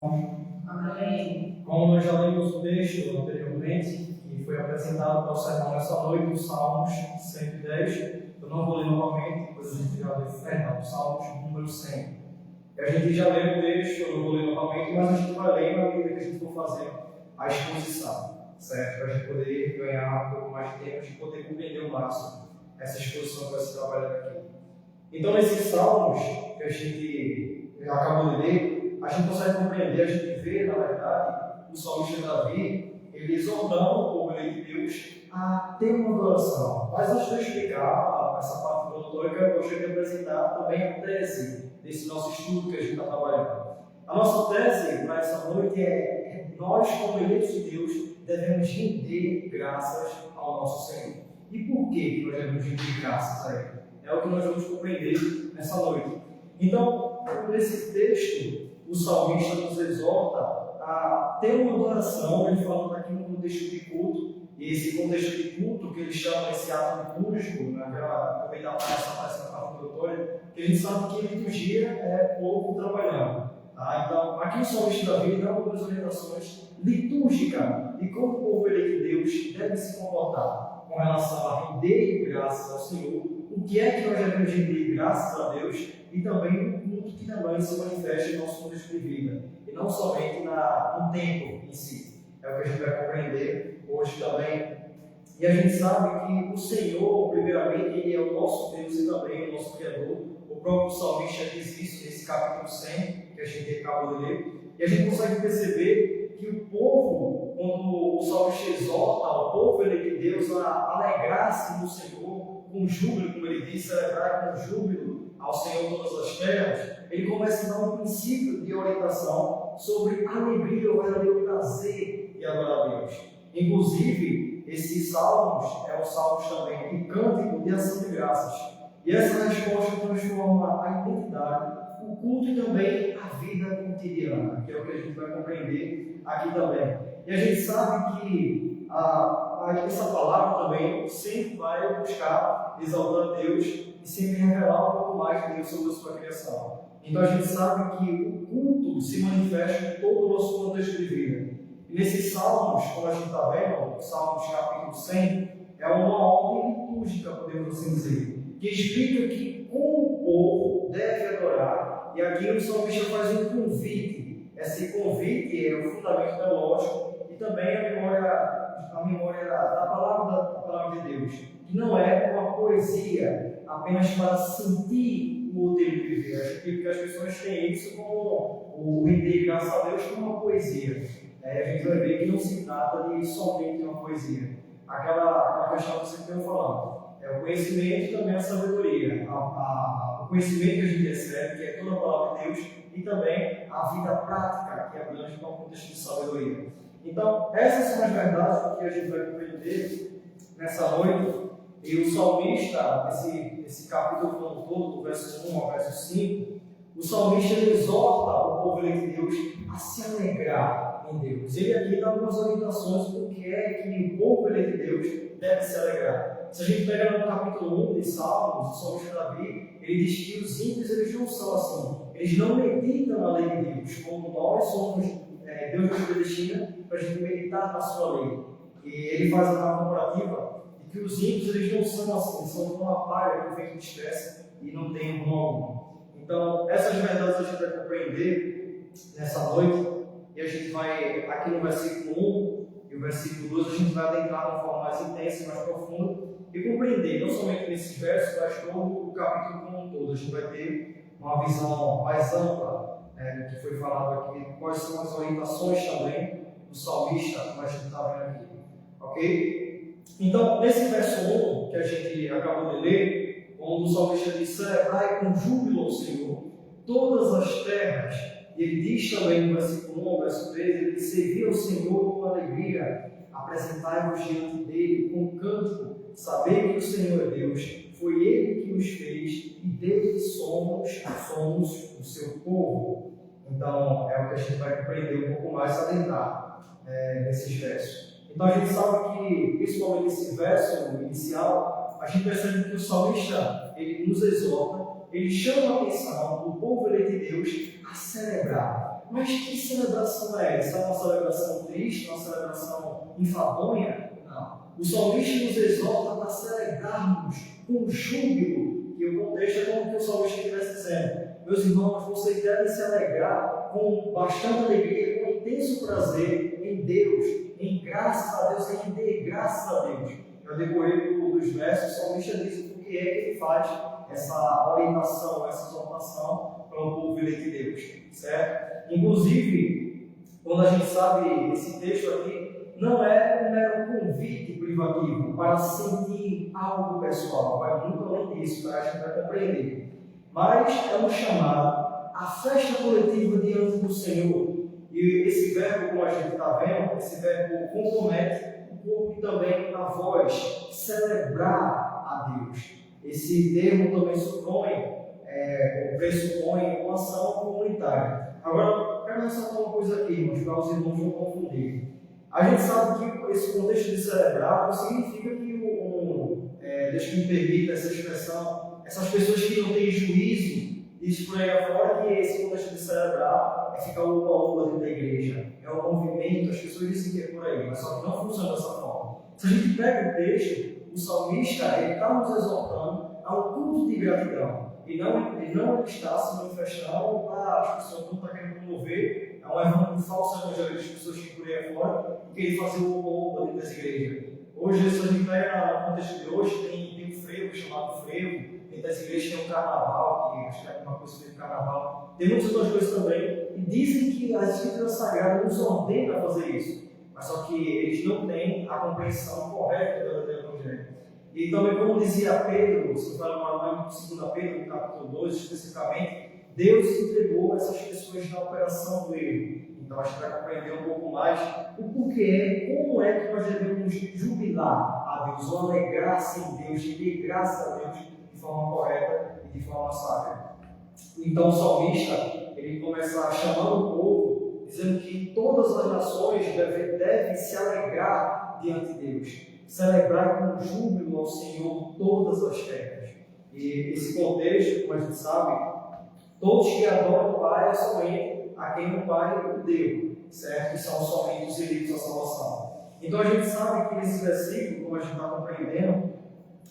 Amém. Como nós já lemos o texto anteriormente, que foi apresentado para o sermão nessa noite, os Salmos 110, eu não vou ler novamente, pois a gente já leu, Salmos número 100. A gente já leu o texto, eu não vou ler novamente, mas a gente vai ler na medida que a gente for fazer a exposição, certo? Para a gente poder ganhar um pouco mais de tempo, de poder compreender o máximo essa exposição que vai ser trabalhada aqui. Então, nesses Salmos que a gente acabou de ler, a gente consegue compreender, a gente vê, na verdade, o salmista Davi, ele exortando o povo de Deus a ter uma adoração. Mas antes de eu explicar essa parte introdutória, eu gostaria de apresentar também a tese desse nosso estudo que a gente está trabalhando. A nossa tese para essa noite é nós, como eleitos de Deus, devemos render graças ao nosso Senhor. E por que nós devemos render graças a Ele? É o que nós vamos compreender nessa noite. Então, nesse texto, o salmista nos exorta a ter uma adoração, ele falando aqui no contexto de culto, e esse contexto de culto que ele chama esse ato litúrgico, naquela também da parte na parte introdutória, que a gente sabe que liturgia é povo trabalhando. Tá? Então, aqui o salmista Davi dá algumas orientações litúrgicas de como o povo eleito de Deus deve se comportar com relação a render graças ao Senhor, o que é que nós devemos render graças a Deus e também o culto que também se manifesta em nosso contexto de vida, e não somente no tempo em si. É o que a gente vai compreender hoje também. E a gente sabe que o Senhor, primeiramente, Ele é o nosso Deus e também o nosso Criador. O próprio salmista diz isso nesse capítulo 100, que a gente acabou de ler. E a gente consegue perceber que o povo, quando o salmista exorta o povo eleito de Deus a alegrar-se no Senhor, com júbilo, como ele diz, celebrar com júbilo ao Senhor todas as terras, ele começa a dar um princípio de orientação sobre alegria, o verdadeiro prazer de adorar a Deus. Inclusive, esses salmos é um salmos também de cântico de ação de graças. E essa resposta transforma a identidade, o culto e também a vida cotidiana, que é o que a gente vai compreender aqui também. E a gente sabe que essa palavra também sempre vai buscar exaltar Deus e sempre revelar um pouco mais de Deus sobre a sua criação. Então a gente sabe que o culto se manifesta em todo o nosso contexto de vida. E nesses salmos, como a gente está vendo, Salmos capítulo 100, é uma ordem litúrgica, podemos assim dizer, que explica que como o povo deve adorar, e aqui o salmista faz um convite. Esse convite é o fundamento teológico e também a memória da palavra de Deus, que não é uma poesia apenas para sentir o modelo de viver. Acho que as pessoas têm isso como o render graças a Deus como uma poesia. A gente vai ver que não se trata de somente uma poesia. Aquela questão que você tem falando. É o conhecimento e também a sabedoria. O conhecimento que a gente recebe, que é toda a palavra de Deus, e também a vida prática, que abrange para o contexto de sabedoria. Então, essas são as verdades que a gente vai compreender nessa noite. E o salmista, esse capítulo todo, do verso 1 ao verso 5, o salmista exorta o povo de Deus a se alegrar em Deus. Ele aqui dá algumas orientações do que é que o povo de Deus deve se alegrar. Se a gente pega no capítulo 1 de Salmos, o salmista Davi, ele diz que os ímpios eles não são assim. Eles não meditam na lei de Deus, como nós somos, Deus nos predestina para a gente meditar na sua lei. E ele faz uma comparativa de que os ímpios eles não são assim, são como uma palha que o vento despeça e não tem rumo algum. Então, essas verdades a gente vai compreender nessa noite, e a gente vai, aqui no versículo 1 e o versículo 2, a gente vai adentrar de uma forma mais intensa e mais profunda e compreender, não somente nesses versos, mas todo o capítulo como um todo. A gente vai ter uma visão mais ampla do que foi falado aqui, quais são as orientações também do salmista, como a gente está vendo aqui. Ok? Então, nesse verso 1 que a gente acabou de ler, onde o salmista diz: celebrai com júbilo ao Senhor todas as terras. E ele diz também no versículo 1, verso 13, ele diz: servi ao Senhor com alegria, apresentai-vos diante dele com cântico, saber que o Senhor é Deus, foi ele que nos fez e dele somos o seu povo. Então, é o que a gente vai compreender um pouco mais, adentrar nesses versos. Então, a gente sabe que, principalmente nesse verso inicial, a gente percebe que o salmista, ele nos exorta, ele chama a atenção do povo eleito de Deus a celebrar. Mas que celebração é essa? É uma celebração triste? Uma celebração enfadonha? Não. O salmista nos exorta a celebrarmos com júbilo, e o contexto é como que o salmista estivesse dizendo: meus irmãos, vocês devem se alegrar com bastante alegria, com intenso prazer em Deus, em graças a Deus, em render graças a Deus. No decorrer dos versos, o salmista diz o que é que ele faz essa orientação, essa exortação para o povo eleito de Deus, certo? Inclusive, quando a gente sabe esse texto aqui, não é um mero convite privativo para sentir algo pessoal, vai muito além disso, para a gente vai compreender. Mas é um chamado à festa coletiva diante do Senhor. E esse verbo, como a gente está vendo, esse verbo compromete o corpo e também a voz, celebrar a Deus. Esse termo também pressupõe uma ação comunitária. Agora, quero ressaltar uma coisa aqui, mas para os irmãos não confundirem. A gente sabe que esse contexto de celebrar não significa que deixa que me permita essa expressão, essas pessoas que não têm juízo, isso por aí afora, que esse contexto de celebrar é ficar upa-upa dentro da igreja, é um movimento, as pessoas dizem que é por aí, mas só que não funciona dessa forma. Se a gente pega o texto, o salmista está nos exortando a um culto de gratidão. Ele não está se manifestando para as pessoas que não estão querendo promover, é um falso evangelho das pessoas que por aí afora e querem fazer o opa dentro das igrejas. Hoje, se a gente pega no contexto de hoje, tem um frevo chamado frevo, dentro das igrejas tem um carnaval, que acho que é uma coisa de carnaval, tem muitas outras coisas também, e dizem que as escrituras sagradas nos ordenam a fazer isso, mas só que eles não têm a compreensão correta do evangelho. E também, como dizia Pedro, se eu falar lá em 2 Pedro, no capítulo 2, especificamente, Deus entregou essas pessoas na operação do erro. Então, a gente vai compreender um pouco mais o porquê, como é que nós devemos jubilar a Deus, ou alegrar-se em Deus, e ter graça a Deus de forma correta e de forma sábia. Então, o salmista, ele começa chamando o povo, dizendo que todas as nações devem se alegrar diante de Deus, celebrar com júbilo ao Senhor todas as terras. E esse contexto, como a gente sabe, todos que adoram o Pai é somente a quem o Pai o deu, certo? Que são somente os eleitos da salvação. Então a gente sabe que nesse versículo, como a gente está compreendendo,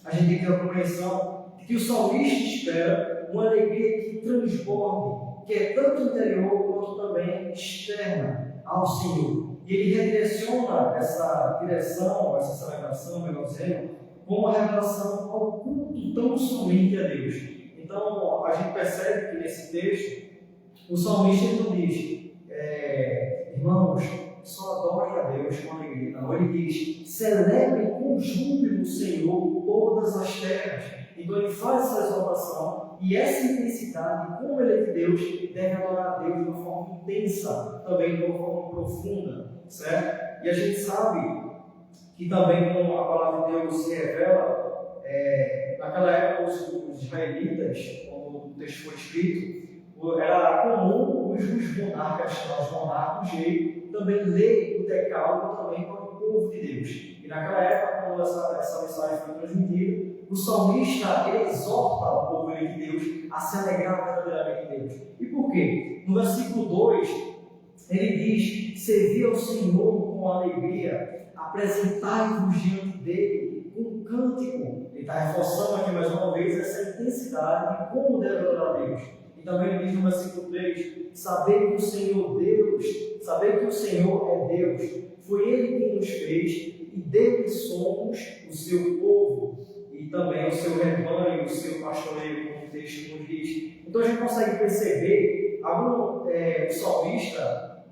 a gente tem que ter a compreensão de que o salmista espera uma alegria que transborde, que é tanto interior quanto também externa ao Senhor. E ele redireciona essa direção, essa celebração, melhor dizendo, como uma revelação ao culto tão somente a Deus. Então a gente percebe que nesse texto, o salmista não diz, irmãos, só adorem a Deus com alegria. Não, ele diz, celebrem com júbilo o Senhor todas as terras. Então ele faz essa exaltação e essa intensidade, como ele é de Deus, deve adorar a Deus de uma forma intensa, também de uma forma profunda, certo? E a gente sabe que também, como a palavra de Deus se revela, naquela época os israelitas, como o texto foi escrito, era comum os monarcas, os monarcas também lerem o decálogo também para o povo de Deus. E naquela época, quando essa mensagem foi transmitida, o salmista ele exorta o povo de Deus a se alegrar verdadeiramente em Deus. E por quê? No versículo 2, ele diz: servir ao Senhor com alegria, apresentai-vos diante dele com um cântico. Ele está reforçando aqui mais uma vez essa intensidade de como deve adorar a Deus. E também ele diz no versículo 3, saber que o Senhor é Deus, foi Ele quem nos fez, e dele somos o seu povo, e também o seu rebanho, o seu pastoreio, como o texto nos diz. Então a gente consegue perceber, o salmista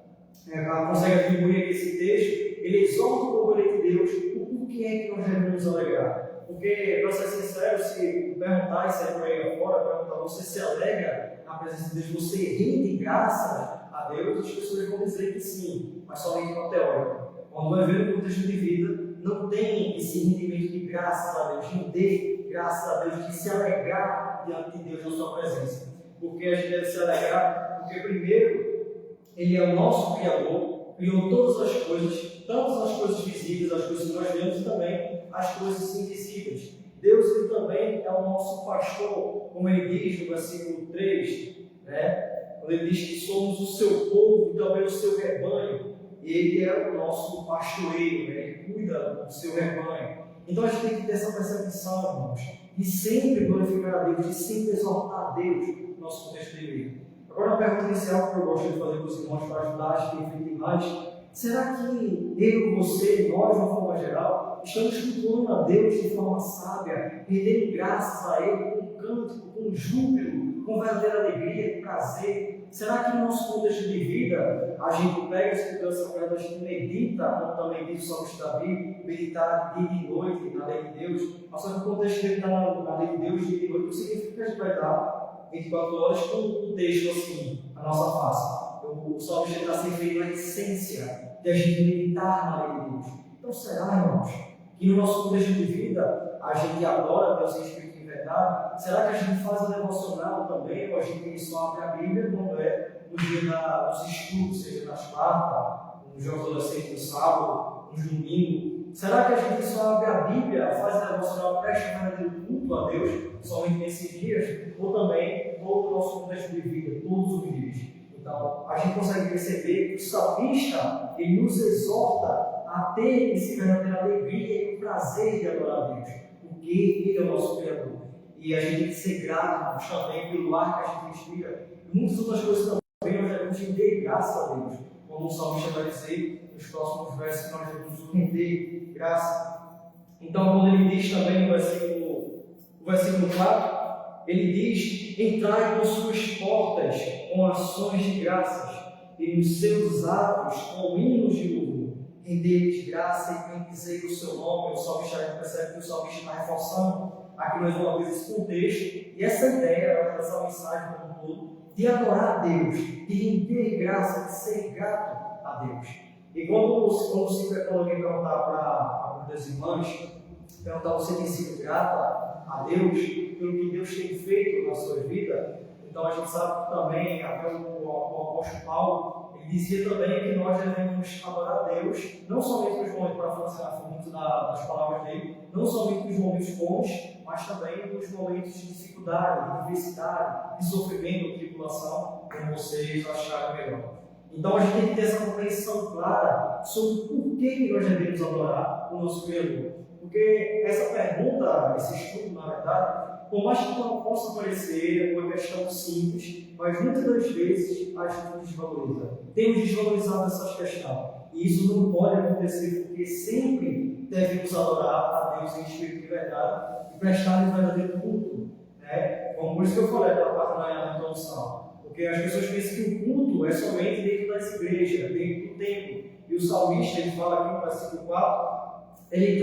consegue atribuir esse texto, ele exorta o povo de Deus, o porquê é que nós devemos nos alegrar. Porque, para ser sincero, se perguntar isso aí por aí fora, perguntar, você se alegra na presença de Deus, você rende graça a Deus, as pessoas vão dizer que sim, mas somente uma teórica. Quando vai ver o contexto de vida, não tem esse rendimento de graças a Deus, render graças a Deus, de se alegrar diante de Deus na sua presença. Porque a gente deve se alegrar, porque primeiro, Ele é o nosso Criador, criou todas as coisas, tanto as coisas visíveis, as coisas que nós vemos, e também as coisas invisíveis. Deus ele também é o nosso pastor, como ele diz no versículo 3, quando ele diz que somos o seu povo e também o seu rebanho. Ele é o nosso pastoreiro, né? Ele cuida do seu rebanho. Então a gente tem que ter essa percepção, irmãos, de sempre glorificar a Deus, de sempre exaltar a Deus no nosso contexto de vida. Agora, a pergunta inicial que eu gosto de fazer para os irmãos para ajudar a gente a refletir mais: será que eu, você, nós, de uma forma geral, estamos cultuando a Deus de forma sábia, rendendo graças a Ele com cântico, com júbilo, com verdadeira alegria, com prazer? Será que no nosso contexto de vida a gente pega a Escritura Sagrada, a gente medita, como também diz o salmista Davi, meditar dia e noite na lei de Deus? Mas só que o contexto de meditar na lei de Deus dia e noite não significa que a gente vai dar 24 horas com um texto assim na nossa face. O salmista está se referindo à essência de a gente meditar na lei de Deus. Então será, irmãos, que no nosso contexto de vida a gente adora Deus em espírito e verdade? Será que a gente faz a devocional também, ou a gente só abre a Bíblia quando é no dia dos estudos, seja nas quartas, nos adolescentes no sábado, no domingo? Será que a gente só abre a Bíblia, faz a devocional, presta verdadeiro culto a Deus somente nesses dias, ou também todo o nosso contexto de vida, todos os dias? Então, a gente consegue perceber que o salmista, ele nos exorta a ter esse verdadeira alegria e o prazer de adorar a Deus, porque Ele é o nosso Criador. E a gente tem que ser grato também pelo ar que a gente respira. E muitas outras coisas também nós devemos render graça a Deus, como o salmista vai dizer nos próximos versos, que nós devemos render graça. Então, quando ele diz também no versículo 4, ele diz: entrai por suas portas com ações de graças e nos seus atos com hinos de louvor. Render-lhes graça e bendizei o seu nome. O salmista, a gente percebe que o salmista está reforçando aqui mais uma vez esse contexto e essa ideia dessa mensagem como um todo, de adorar a Deus, de render graça, de ser grato a Deus. E quando alguém perguntar para algumas irmãs, perguntar: você tem sido grata a Deus pelo que Deus tem feito na sua vida? Então a gente sabe que também, até o apóstolo Paulo, ele dizia também que nós devemos adorar a Deus, não somente nos momentos, para falar muito das palavras dele, não somente nos momentos bons, mas também nos momentos de dificuldade, de adversidade, de sofrimento, de tribulação, como vocês acharem melhor. Então a gente tem que ter essa compreensão clara sobre por que nós devemos adorar o nosso Criador. Porque essa pergunta, esse estudo, na verdade, por mais que não possa parecer uma questão simples, mas muitas das vezes a gente desvaloriza. Temos desvalorizado essa questão. E isso não pode acontecer, porque sempre devemos adorar a Deus em espírito de verdade e prestar-lhe verdadeiro culto. Né? Como por isso que eu falei pela parte da introdução. Porque as pessoas pensam que o culto é somente dentro das igrejas, dentro do templo. E o salmista, ele fala aqui no versículo 4, ele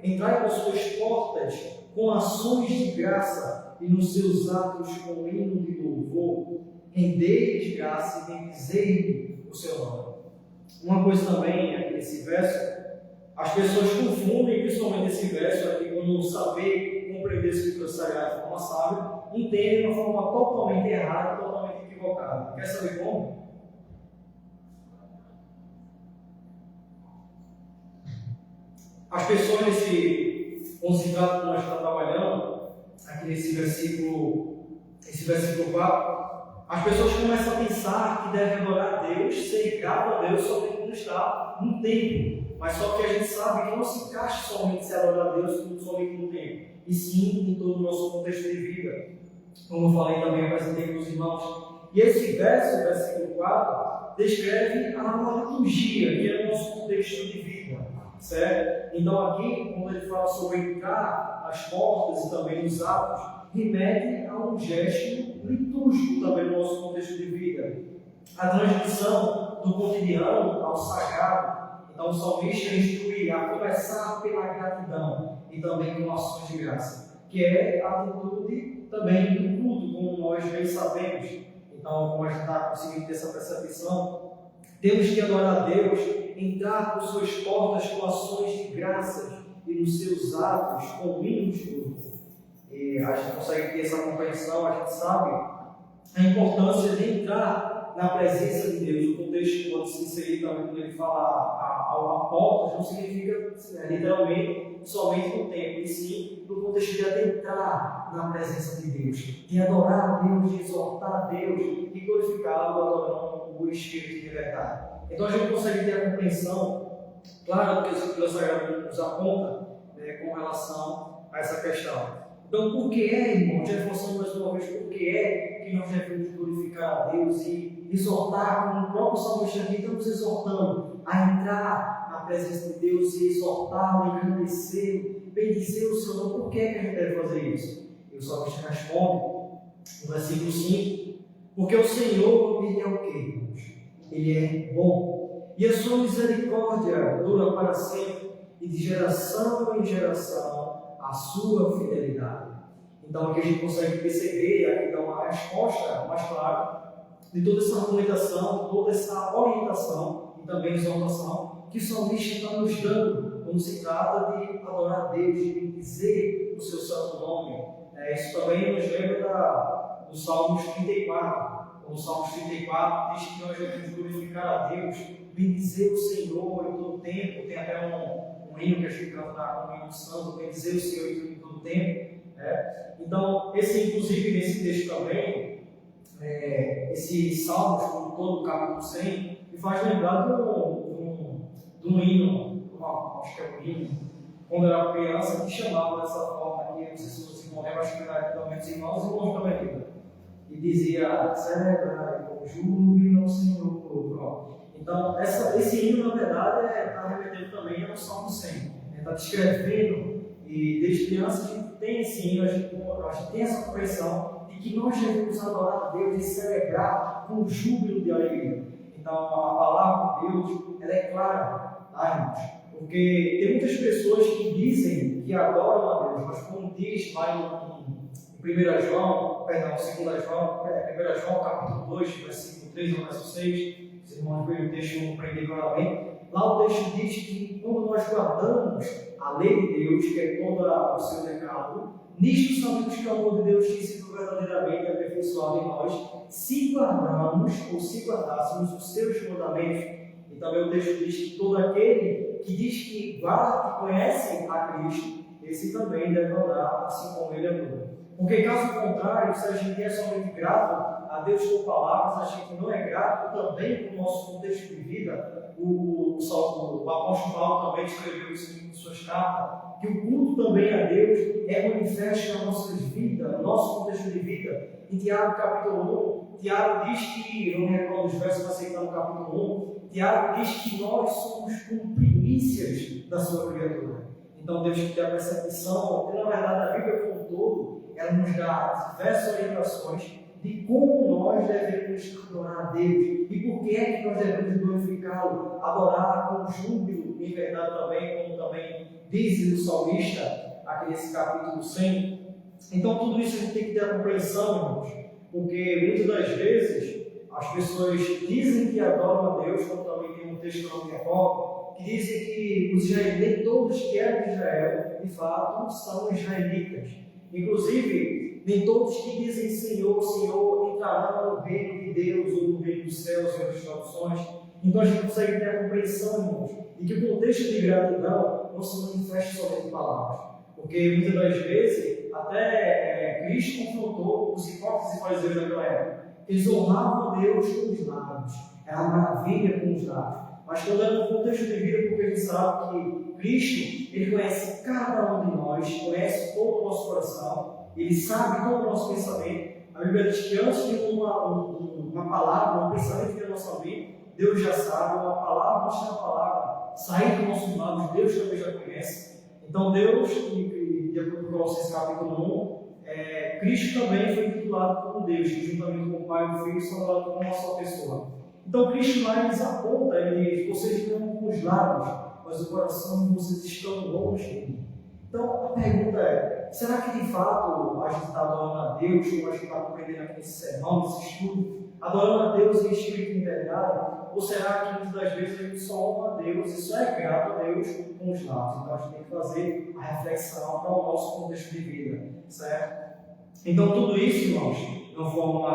entrai por suas portas com ações de graça e nos seus atos com hino de louvor, rendei-lhes graça e bendizei o seu nome. Uma coisa também aqui nesse verso, as pessoas confundem, principalmente esse verso aqui, quando saber compreender a Escritura Sagrada de forma sábia, entendem de uma forma totalmente errada, totalmente equivocada. Quer saber como? As pessoas nesse considerado que nós estamos trabalhando, aqui nesse versículo 4, as pessoas começam a pensar que devem adorar a Deus, ser grato a Deus somente quando está no templo. Mas só que a gente sabe que não se encaixa somente se adorar a Deus somente no templo, e sim em todo o nosso contexto de vida. Como eu falei também, apresentei para os irmãos. E esse verso, o versículo 4, descreve a liturgia, que é o nosso contexto de vida. Certo? Então aqui, quando ele fala sobre entrar nas portas e também nos atos, remete a um gesto litúrgico também no nosso contexto de vida. A transmissão do cotidiano ao sagrado. Então o salmista instrui a começar pela gratidão e também com ações de graça, que é a atitude também do culto, como nós bem sabemos. Então, como a gente está conseguindo ter essa percepção, temos que adorar a Deus, entrar por suas portas com ações de graças e nos seus atos com hinos de louvor. E a gente consegue ter essa compreensão, a gente sabe a importância de entrar na presença de Deus. O contexto pode se inserir também quando ele fala a porta, não significa literalmente somente no tempo, e sim no contexto de adentrar na presença de Deus, de adorar a Deus, de exortar a Deus, de glorificá-lo adorando o Espírito de verdade. Então a gente consegue ter a compreensão clara do que a Escritura Sagrada nos aponta, com relação a essa questão. Então, por que irmãos, reforçando mais uma vez, por que que nós devemos glorificar a Deus e exortar, como o próprio salmista aqui estamos exortando, a entrar na presença de Deus e exortá-lo, engrandecê-lo, bendizer o Senhor? Por que a gente deve fazer isso? E o salmista responde, no versículo 5, porque o Senhor, Ele é o quê, irmãos? Ele é bom, e a sua misericórdia dura para sempre, e de geração em geração a sua fidelidade. Então aqui a gente consegue perceber, aqui dá uma resposta mais clara de toda essa argumentação, toda essa orientação e também exortação que o salmista está nos dando quando se trata de adorar a Deus, de dizer o seu santo nome. Isso também nos lembra do Salmos 34. O Salmos 34 diz que nós devemos glorificar a Deus, bendizer o Senhor em todo o tempo. Tem até um hino que a gente canta na comunhão do santo, bendizer o Senhor em todo o tempo. Então, inclusive nesse texto também, esse Salmos, como todo o capítulo 100, me faz lembrar de um hino, acho que é um hino, quando eu era criança, que chamava dessa forma aqui, não sei se vocês vão lembrar, acho que era pelo menos irmãos da vida. E dizia, celebrai com júbilo ao Senhor. Pronto. Então, esse hino, na verdade, está remetendo também ao Salmo 100. Está descrevendo, e desde criança a gente tem esse hino, a gente tem essa compreensão de que nós devemos adorar a Deus e celebrar com júbilo de alegria. Então, a palavra de Deus, ela é clara, tá, irmãos? Porque tem muitas pessoas que dizem que adoram a Deus, mas como diz lá em 2 João, capítulo 2, versículo 3 ao verso 6, os irmãos veem o texto, não aprendi claramente. Lá o texto diz que quando nós guardamos a lei de Deus, que é todo o seu decálogo, nisto sabemos que o amor de Deus tem sido verdadeiramente aperfeiçoado em nós, se guardarmos ou se guardássemos os seus mandamentos. E também o texto diz que todo aquele que diz que guarda, que conhece a Cristo, esse também deve andar assim como ele andou. Porque caso contrário, se a gente é somente grato a Deus por palavras, a gente não é grato também com o nosso contexto de vida. O apóstolo Paulo também escreveu isso em suas cartas, que o culto também a Deus é manifesto nas nossas vidas, no nosso contexto de vida. Em Tiago capítulo 1, Tiago diz que, não me recordo os versos, mas está no capítulo 1, Tiago diz que nós somos como primícias da sua criatura. Então Deus tem que ter a percepção, porque na verdade a Bíblia como um todo, ela nos dá diversas orientações de como nós devemos adorar a Deus e por que é que nós devemos glorificá-lo, adorar com júbilo, em verdade também, como também diz o salmista aqui nesse capítulo 100. Então tudo isso a gente tem que ter a compreensão, irmãos, porque muitas das vezes as pessoas dizem que adoram a Deus, como também tem um texto que eu não me recordo, que dizem que os israelitas, todos que eram de Israel, de fato, são israelitas. Inclusive, nem todos que dizem Senhor, Senhor, entrarão no reino de Deus ou no reino dos céus, em outras traduções. Então a gente consegue ter a compreensão, irmãos, de que o contexto de gratidão não se manifesta somente em palavras. Porque muitas das vezes, até Cristo confrontou os hipócritas e fariseus daquela época. Eles honravam a Deus com os lábios, era uma maravilha com os lábios. Mas quando é no contexto de vida, porque a gente sabe que Cristo, Ele conhece cada um de nós, conhece todo o nosso coração, Ele sabe todo o nosso pensamento. A Bíblia diz que antes de uma palavra, um pensamento que é nossa vida, Deus já sabe, uma palavra, antes da palavra sair dos nossos lábios, Deus também já conhece. Então Deus, de acordo com Colossenses capítulo 1, Cristo também foi intitulado como Deus, que juntamente com o Pai e o Filho são dado como uma só pessoa. Então Cristo lá eles aponta, ele diz, vocês estão com os lábios, mas o coração de vocês estão longe de mim. Então a pergunta é, será que de fato a gente está adorando a Deus, como a gente está compreendendo aqui nesse sermão, nesse estudo, adorando a Deus em espírito e em verdade? Ou será que muitas das vezes a gente só honra a Deus e só é grato a Deus com os lábios? Então a gente tem que fazer a reflexão para o nosso contexto de vida, certo? Então tudo isso, irmãos, de uma forma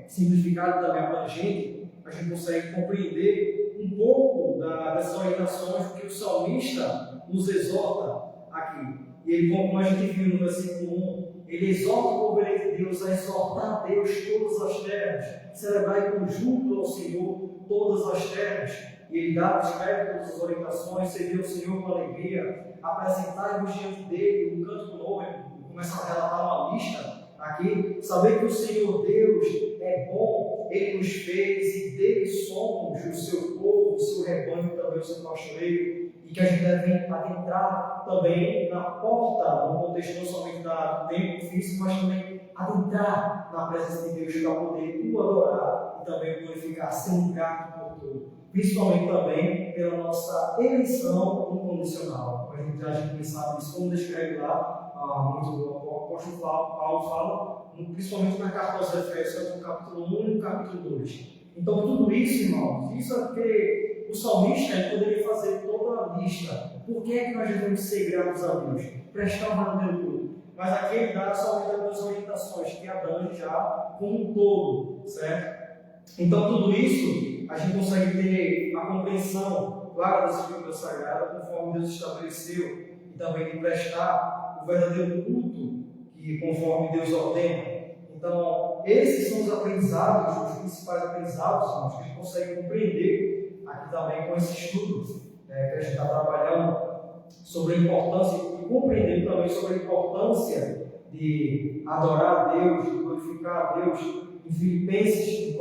simplificado e também abrangente, a gente consegue compreender um pouco dessas orientações que o salmista nos exorta aqui. E ele, como a gente viu no versículo 1, ele exorta o povo de Deus a exortar a Deus todas as terras, celebrar com júbilo ao Senhor todas as terras. E ele escreve todas as orientações, servir ao Senhor com alegria, apresentar-vos diante dele um canto novo, começa a relatar uma lista aqui, saber que o Senhor Deus é bom, ele nos fez e dele somos o seu povo, o seu rebanho, também o seu pastoreio, e que a gente deve adentrar também na porta, no contexto não somente do tempo físico, mas também adentrar na presença de Deus para poder o adorar e também glorificar, ser um grato por tudo. Principalmente também pela nossa eleição incondicional. A gente sabe isso, como descreve lá, muito o apóstolo Paulo fala, principalmente na carta aos Efésios, no capítulo 1 e no capítulo 2. Então, tudo isso, irmãos, isso é porque o salmista poderia fazer toda a lista. Por que é que nós devemos ser gratos a Deus? Prestar um verdadeiro culto. Mas aqui ele dá somente algumas orientações que abrange já como um todo, certo? Então, tudo isso a gente consegue ter a compreensão clara da Escritura Sagrada, conforme Deus estabeleceu, e também de prestar o verdadeiro culto, que conforme Deus ordena. Então, esses são os aprendizados, os principais aprendizados, irmãos, que a gente consegue compreender aqui também com esse estudo, que a gente está trabalhando sobre a importância e compreender também sobre a importância de adorar a Deus, de glorificar a Deus. Em Filipenses, em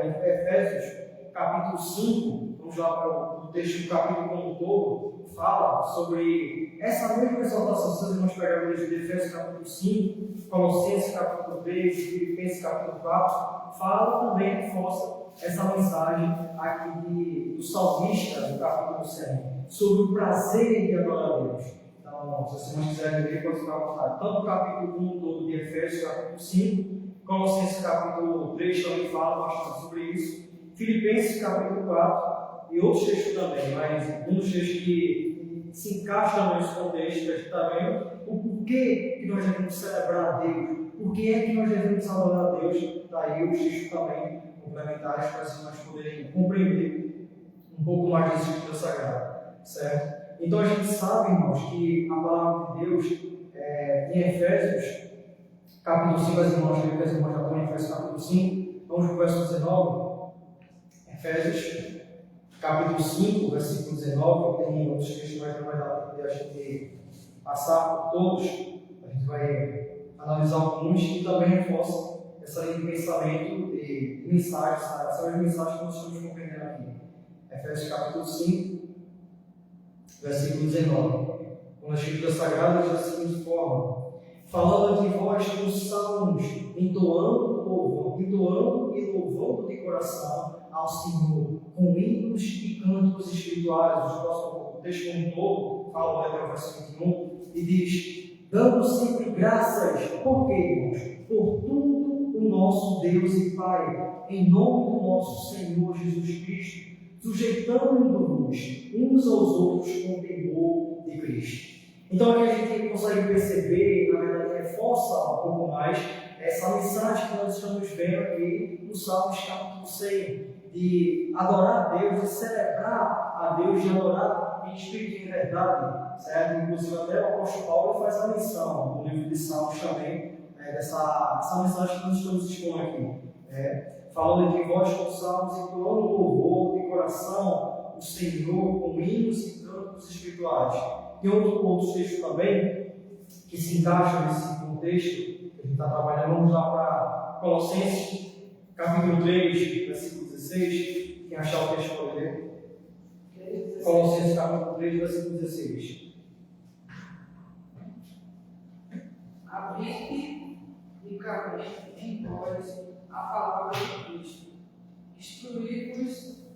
Efésios, capítulo 5, vamos lá para o texto do capítulo como um todo, fala sobre essa mesma exortação. Se vocês irmãos pegarem o livro de Efésios, capítulo 5, Colossenses, capítulo 3, Filipenses, capítulo 4, fala também, reforça essa mensagem aqui do salmista, do capítulo 100, sobre o prazer de adorar a Deus. Então, se vocês não quiserem ler, pode ficar à vontade. Tanto o capítulo 1 todo de Efésios, capítulo 5, Colossenses capítulo 3 também fala bastante sobre isso. Filipenses capítulo 4 e outros textos também, mas um dos textos que se encaixa nesse contexto, que a gente está vendo, o porquê que nós devemos celebrar a Deus, por que é que nós devemos adorar a Deus, daí os textos também complementares para assim nós poderem compreender um pouco mais da Escritura Sagrada, certo? Então a gente sabe, irmãos, que a palavra de Deus em Efésios, capítulo 5, as irmãs já estão em Efésios capítulo 5, vamos para o verso 19. Efésios capítulo 5, versículo 19, tem outros textos mais trabalhados que a gente passar por todos, a gente vai analisar alguns e também reforça essa linha de pensamento de mensagens, são as mensagens que nós estamos compreendendo aqui. Efésios capítulo 5, versículo 19. Com a Escritura Sagrada diz da seguinte forma: falando de vós com salmos, entoando e louvando de coração ao Senhor, com hinos e cânticos espirituais. O texto como um todo fala até o verso 21 e diz: dando sempre graças, por quê, irmãos? Por tudo o nosso Deus e Pai, em nome do nosso Senhor Jesus Cristo, sujeitando-nos uns aos outros com o temor de Cristo. Então aqui a gente consegue perceber, na verdade reforça um pouco mais essa mensagem que nós estamos vendo aqui no Salmos capítulo 100, de adorar a Deus, de celebrar a Deus, de adorar em espírito e em verdade, certo? Inclusive até o apóstolo Paulo faz a menção no livro de Salmos também, dessa mensagem que nós estamos expondo aqui. Falando de vós com salmos, entoando louvor de coração o Senhor com hinos e cânticos espirituais. Tem outros textos também que se encaixam nesse contexto que a gente está trabalhando. Vamos lá para Colossenses, capítulo 3, versículo 16. Quem achar o texto pode ler. Colossenses, capítulo 3, versículo 16. Abrir ricamente em vós a palavra de Cristo, instruí-vos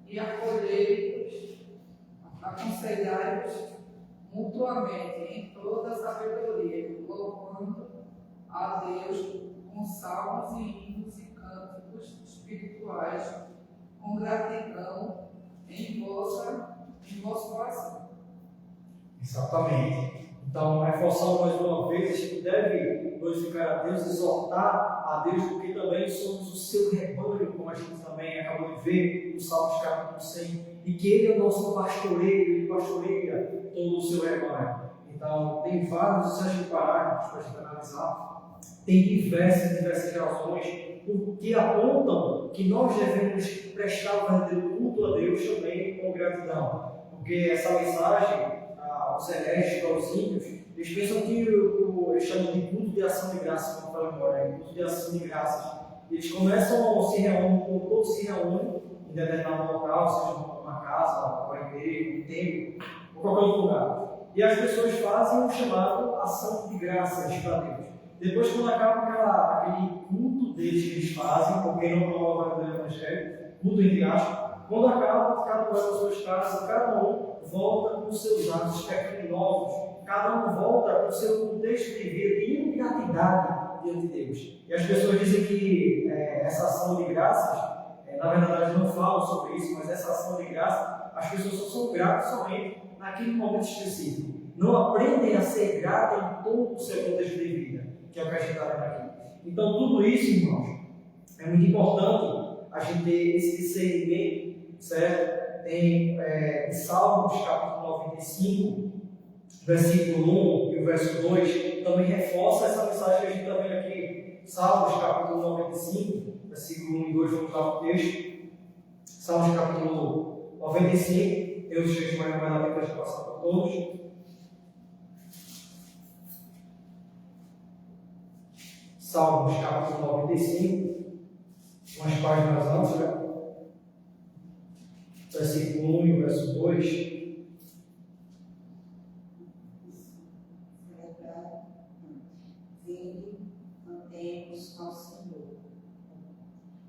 e acolhei-vos, aconselhai-vos mutuamente em toda a sabedoria, louvando a Deus com salmos e hinos e cânticos espirituais, com gratidão em vosso coração. Exatamente. Então, reforçando mais uma vez, a gente deve glorificar a Deus, exortar a Deus porque também somos o seu rebanho, como a gente também acabou de ver no Salmos capítulo 100, e que Ele é o nosso pastoreio, Ele pastoreia todo o seu rebanho. Então, tem vários, se a gente parar para a gente analisar, tem diversas razões que apontam que nós devemos prestar o verdadeiro culto a Deus também com gratidão. Porque essa mensagem, os hereges, os ímpios, eles pensam que eles chamam de culto de ação de graça, como eu falei agora, culto de ação de graças. Eles começam a se reunir, todos se reúnem em determinado local, seja uma casa, uma igreja, um templo, ou qualquer outro lugar. E as pessoas fazem o chamado ação de graças para Deus. Depois, quando acaba aquele culto deles que eles fazem, porque não promove o Evangelho, culto entre aspas, quando acaba, cada um vai para suas casas, cada um volta com os seus atos pecaminosos, cada um volta com o seu contexto de vida de ingratidade diante de Deus. E as pessoas dizem que essa ação de graças, na verdade não falam sobre isso, mas essa ação de graças, as pessoas só são gratas somente naquele momento específico. Não aprendem a ser gratas em todo o seu contexto de vida, que é o que a gente está vendo aqui. Então, tudo isso, irmãos, é muito importante a gente ter esse discernimento, certo? Tem Salmos, capítulo 95, versículo 1 e o verso 2, também reforça essa mensagem que a gente está vendo aqui. Salmos, capítulo 95, versículo 1 e 2, vamos lá para o texto. Salmos, capítulo 95, Deus fez mais uma vez para a gente passar por todos. Salmos, capítulo 95, umas páginas antes, né? Versículo 1 e o verso 2. Vinde, cantemos ao Senhor,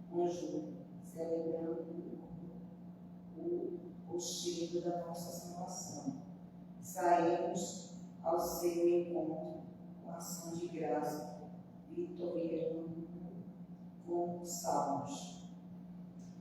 com júbilo, celebrando o cheiro da nossa salvação. Saímos ao seu encontro com ação de graça, vitoriando com salmos.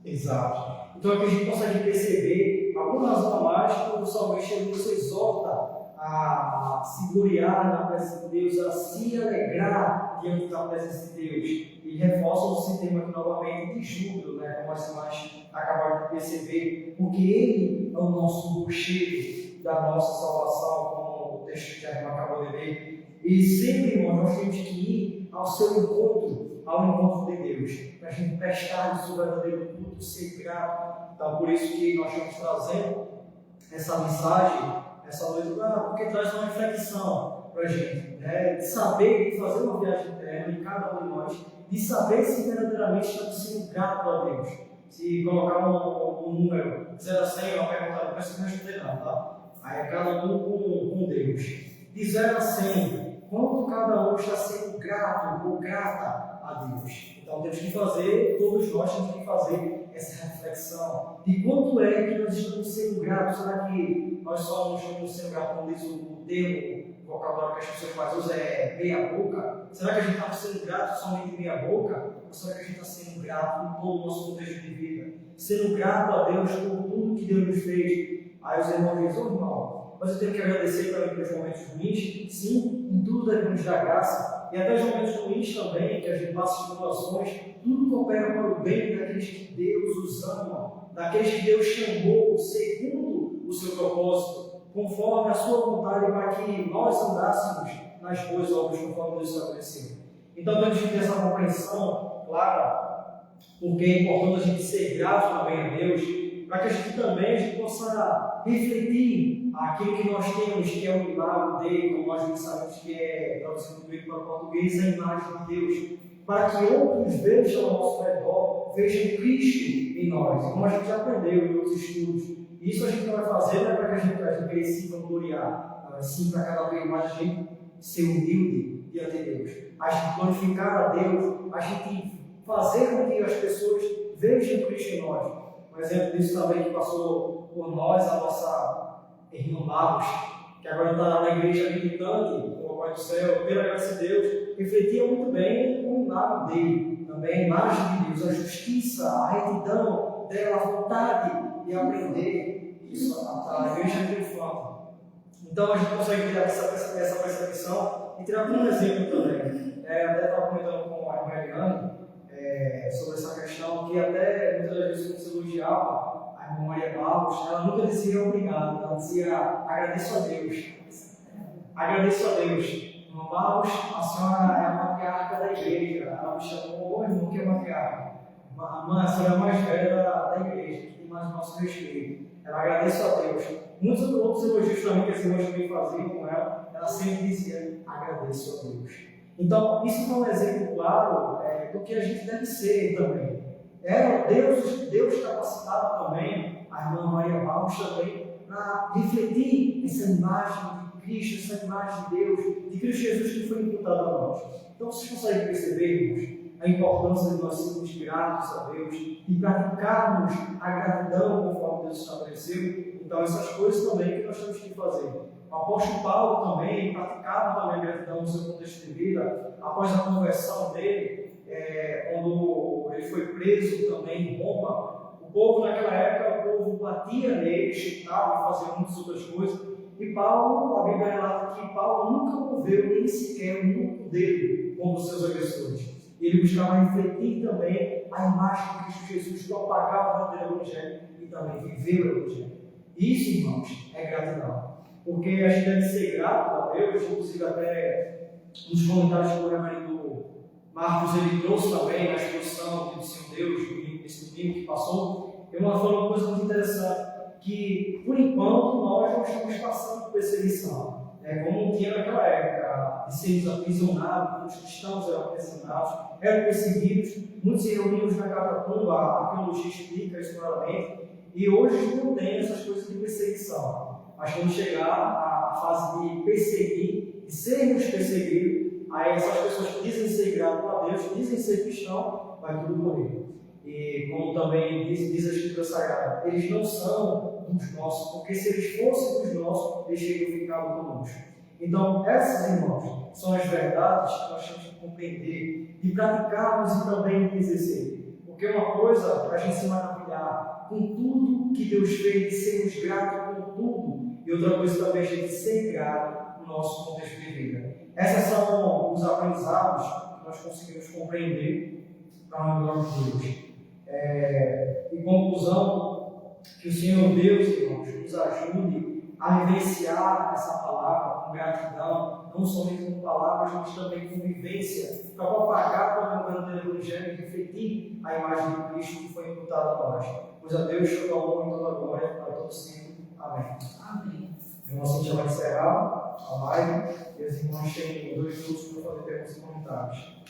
Exato. Então aqui a gente consegue perceber alguma razão a mais quando o salmista nos exorta a se gloriar na presença de Deus, a se alegrar diante da presença de Deus. E reforça esse tema aqui novamente de júbilo, né? Como as irmãs acabaram de perceber, porque Ele é o nosso rochedo da nossa salvação, como o texto que a irmã acabou de ler. E sempre, irmão, nós temos que ir ao seu encontro, ao encontro de Deus, para a gente prestar o seu verdadeiro culto, ser grato. Então, por isso que nós estamos trazendo essa mensagem, essa noite, porque traz uma reflexão para a gente, né? De saber, de fazer uma viagem interna em cada um de nós, de saber se verdadeiramente estamos sendo gratos a Deus. Se colocar um número 0 a 100, uma pergunta, não precisa responder não, tá? Aí é cada um com Deus. De 0 a 100, quanto cada um está sendo grato ou grata a Deus? Então temos que fazer, todos nós temos que fazer essa reflexão de quanto é que nós estamos sendo gratos. Será que nós só não estamos sendo gratos, como diz o termo, o vocabulário que as pessoas mais usam é meia boca? Será que a gente está sendo grato somente meia boca? Ou será que a gente está sendo grato em todo o nosso contexto de vida? Sendo grato a Deus por tudo que Deus nos fez? Aí os irmãos dizem, irmão, mas eu tenho que agradecer também pelos momentos ruins. Sim, em tudo devemos dar graça. E até os momentos ruins também, que a gente passa tribulações, tudo coopera para o bem daqueles que Deus os ama, daqueles que Deus chamou segundo o seu propósito, conforme a sua vontade, para que nós andássemos nas boas obras conforme Deus estabeleceu. Então temos que ter essa compreensão clara, porque é importante a gente ser grato também a Deus, para que a gente possa refletir aquilo que nós temos, que é o milagre dele, como nós já sabemos que é, traduzindo do grego para o português, a imagem de Deus, para que outros vejam ao nosso redor, vejam Cristo em nós, como a gente já aprendeu em outros estudos. E isso a gente não vai fazer, não é para que a gente venha se vangloriar, mas sim para cada vez mais a gente ser humilde diante de Deus, a gente glorificar a Deus, a gente fazer com que as pessoas vejam Cristo em nós. Um exemplo disso também que passou por nós, a nossa irmã Magos, que agora está na igreja militante, com o Pai do Céu, pela graça de Deus, refletia muito bem o milagre dele, também a imagem de Deus, a justiça, a retidão dela, a vontade de aprender. Isso, a igreja triunfante. Então a gente consegue ter essa percepção E tirar aqui um exemplo também. Até estava comentando com a irmã Eliane sobre essa questão, que até muitas vezes quando se elogiava a irmã Maria Barros, ela nunca dizia obrigado, ela dizia agradeço a Deus. Agradeço a Deus. Irmã Barros, a senhora é a matriarca da igreja. Ela me chamou, irmão, que é matriarca. Irmã, a senhora é a mais velha da igreja, que tem mais nosso respeito. Ela agradece a Deus. Muitos outros elogios também que as irmãs também faziam com ela sempre dizia agradeço a Deus. Então, isso é um exemplo claro do que a gente deve ser também. Deus capacitado também, a irmã Maria Barros também, para refletir essa imagem de Cristo, essa imagem de Deus, de Cristo Jesus que foi imputado a nós. Então, vocês conseguem perceber, irmãos, a importância de nós sermos gratos a Deus e praticarmos a gratidão conforme Deus estabeleceu? Então, essas coisas também que nós temos que fazer. O apóstolo Paulo também praticava também a gratidão no seu contexto de vida, após a conversão dele, quando ele foi preso também em Roma. O povo naquela época, o povo batia nele, chutava, fazia muitas outras coisas. E Paulo, a Bíblia relata que Paulo nunca moveu nem sequer um único dedo contra os seus agressores. Ele buscava refletir também a imagem de Cristo Jesus, propagar o verdadeiro Evangelho e também viver o Evangelho. Isso, irmãos, é gratidão. Porque a gente deve ser grato a Deus, inclusive até nos comentários que o reverendo Marcos ele trouxe também na exposição do Senhor Deus, esse domingo que passou. Ele falou uma coisa muito interessante, que por enquanto nós não estamos passando por perseguição. Como tinha naquela época, de sermos aprisionados, os cristãos eram aprisionados, eram perseguidos, muitos se reuniam na Catatumba, a arqueologia explica isso claramente, e hoje não tem essas coisas de perseguição. Mas quando chegar a fase de perseguir, de sermos perseguidos, aí essas pessoas que dizem ser gratos a Deus, dizem ser cristão, vai tudo morrer. E como também diz a Escritura Sagrada, eles não são dos nossos, porque se eles fossem dos nossos, eles teriam ficado conosco. Então, essas, irmãos, são as verdades que nós temos que compreender, de praticarmos e também de exercer. Porque uma coisa para a gente se maravilhar com tudo que Deus fez, de sermos gratos por tudo, e outra coisa também a gente ser grato no nosso contexto de vida. Esses são os aprendizados que nós conseguimos compreender para a glória de Deus. Em conclusão, que o Senhor Deus, irmãos, nos ajude a vivenciar essa palavra com gratidão, não somente com palavras, mas também com vivência, para propagar para o verdadeiro Evangelho e refletir a imagem de Cristo que foi imputada a nós. Pois a Deus toda a honra e toda a glória para todos sempre. Amém. Amém. Irmãos, a gente já vai encerrar a live e os irmãos têm 2 minutos para fazer perguntas e comentários.